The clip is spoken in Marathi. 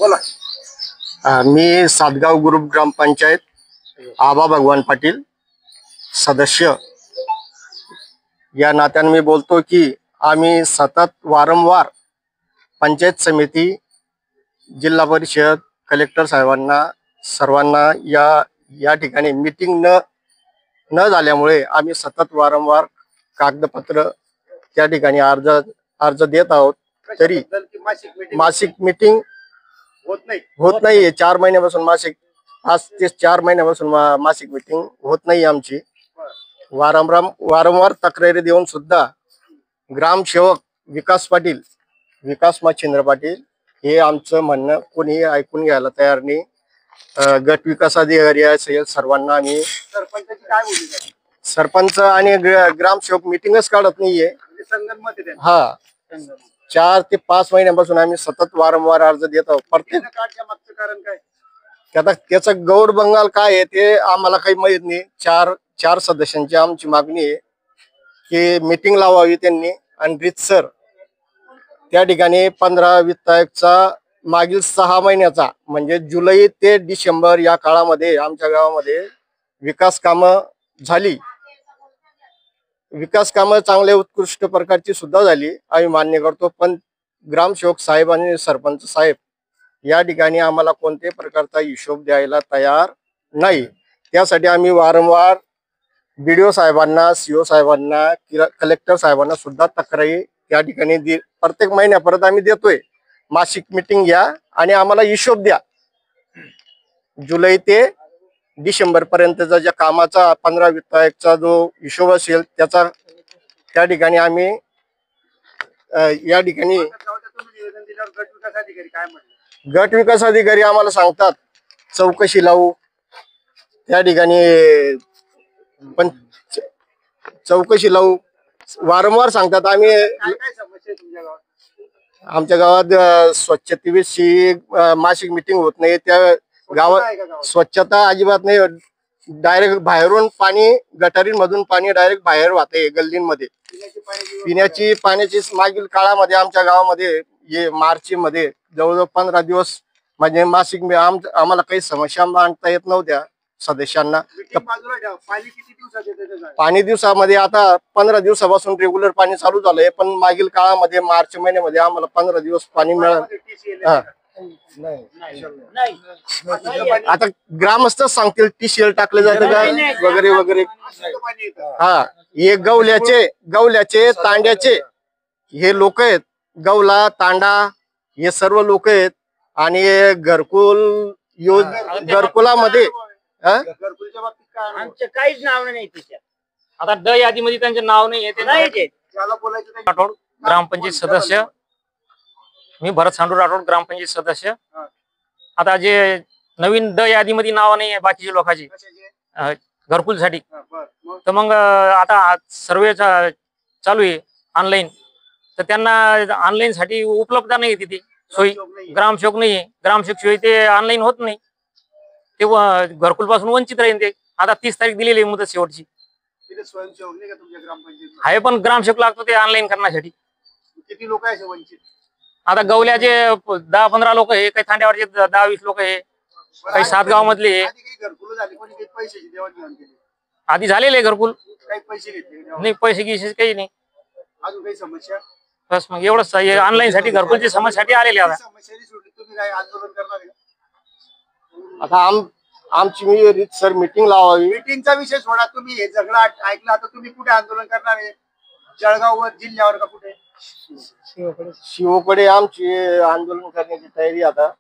बोला. मी सातगाव ग्रुप ग्रामपंचायत आबा भगवान पाटील सदस्य या नात्याने मी बोलतो की आम्ही सतत वारंवार पंचायत समिती, जिल्हा परिषद, कलेक्टर साहेबांना सर्वांना या ठिकाणी मीटिंग न झाल्यामुळे आम्ही सतत वारंवार कागदपत्र त्या ठिकाणी अर्ज देत आहोत. तरी मासिक मीटिंग होत नाही. 4 महिन्यापासून मासिक 5 ते 4 महिन्यापासून मासिक मीटिंग होत नाही आमची. वारंवार तक्रारी देऊन सुद्धा ग्रामसेवक विकास मच्छिंद्र पाटील हे आमचं म्हणणं कोणी ऐकून घ्यायला तयार नाही. गट विकास अधिकारी असेल सर्वांना आम्ही सरपंच आणि ग्रामसेवक मीटिंगच काढत नाहीये. हा 4 ते 5 महिन्यापासून आम्ही सतत वारंवार अर्ज देत आहोत. प्रत्येक कारण काय त्याचं गौड बंगाल काय आहे ते आम्हाला काही माहित नाही. चार सदस्यांची आमची मागणी आहे की मीटिंग लावावी त्यांनी आणि रीतसर त्या ठिकाणी 15 वित्त आयोगचा मागील 6 महिन्याचा म्हणजे जुलै ते डिसेंबर या काळामध्ये आमच्या गावामध्ये विकास कामं झाली. विकास कामं चांगल्या उत्कृष्ट प्रकारची सुद्धा झाली, आम्ही मान्य करतो. पण ग्रामसेवक साहेब आणि सरपंच साहेब या ठिकाणी आम्हाला कोणत्याही प्रकारचा हिशोब द्यायला तयार नाही. त्यासाठी आम्ही वारंवार BDO साहेबांना, CO साहेबांना, कलेक्टर साहेबांना सुद्धा तक्रारी त्या ठिकाणी प्रत्येक महिन्यापर्यंत आम्ही देतोय. मासिक मीटिंग घ्या आणि आम्हाला हिशोब द्या. जुलै ते डिसेंबर पर्यंतचा ज्या कामाचा 15 वित्त आयोगचा जो हिशोब असेल त्याचा त्या ठिकाणी आम्ही या ठिकाणी गट विकास अधिकारी आम्हाला सांगतात चौकशी लावू. त्या ठिकाणी पण चौकशी लावू वारंवार सांगतात. आम्ही आमच्या गावात स्वच्छतेविषयी मासिक मीटिंग होत नाही. त्या गावात स्वच्छता अजिबात नाही. डायरेक्ट बाहेरून पाणी, गटारींमधून पाणी डायरेक्ट बाहेर वाहते गल्लींमध्ये. पिण्याची पाण्याची मागील काळामध्ये आमच्या गावामध्ये मार्च मध्ये जवळजवळ 15 दिवस म्हणजे मासिक आम्हाला काही समस्या मांडता येत नव्हत्या सदस्यांना. पाणी दिवसामध्ये आता 15 दिवसापासून रेग्युलर पाणी चालू झालंय. पण मागील काळामध्ये मार्च महिन्यामध्ये आम्हाला 15 दिवस पाणी मिळालं. आता ग्रामस्थच सांगतील TCL टाकले जातं का वगैरे वगैरे. हा हे गवल्याचे तांड्याचे हे लोक आहेत. गवला तांडा हे सर्व लोक आहेत. आणि घरकुलामध्ये आमचे काहीच नाव नाही तिच्या. आता ड यादीमध्ये त्यांचे नाव नाही येते. राठोड ग्रामपंचायत सदस्य, मी भरत सांडू राठोड ग्रामपंचायत सदस्य. आता जे नवीन ड यादीमध्ये नाव नाही आहे बाकीच्या लोकांची घरकुलसाठी, तर मग आता सर्वे चालू आहे ऑनलाईन. तर त्यांना ऑनलाईन साठी उपलब्ध नाही तिथे सोयी. ग्रामसेवक नाही आहे. ग्रामसेवक शिवाय ते ऑनलाईन होत नाही. ते घरकुल पासून वंचित राहील ते. आता 30 तारीख दिलेली मुदत शेवटची आहे. पण ग्रामसेवक लागतो ते ऑनलाईन करण्यासाठी. किती लोक आहे वंचित? आता गवल्याचे 10-15 लोक आहे, काही थांड्यावरचे 10-20 लोक आहे, काही सातगाव मधले आहे. आधी झालेले घरकुल, नाही पैसे गिसे काही नाही. अजून काही समस्या? बस मग एवढंच ऑनलाईन साठी घरकुलची समस्यासाठी आलेले. आता आमची रीतसर मीटिंग लावावी. मीटिंगचा विषय सोडा, तुम्ही हे सगळं ऐकलं. आता तुम्ही कुठे आंदोलन करणार आहे? जळगाववर, जिल्ह्यावर का कुठे? शिवकडे आमची आंदोलन करण्याची तयारी आता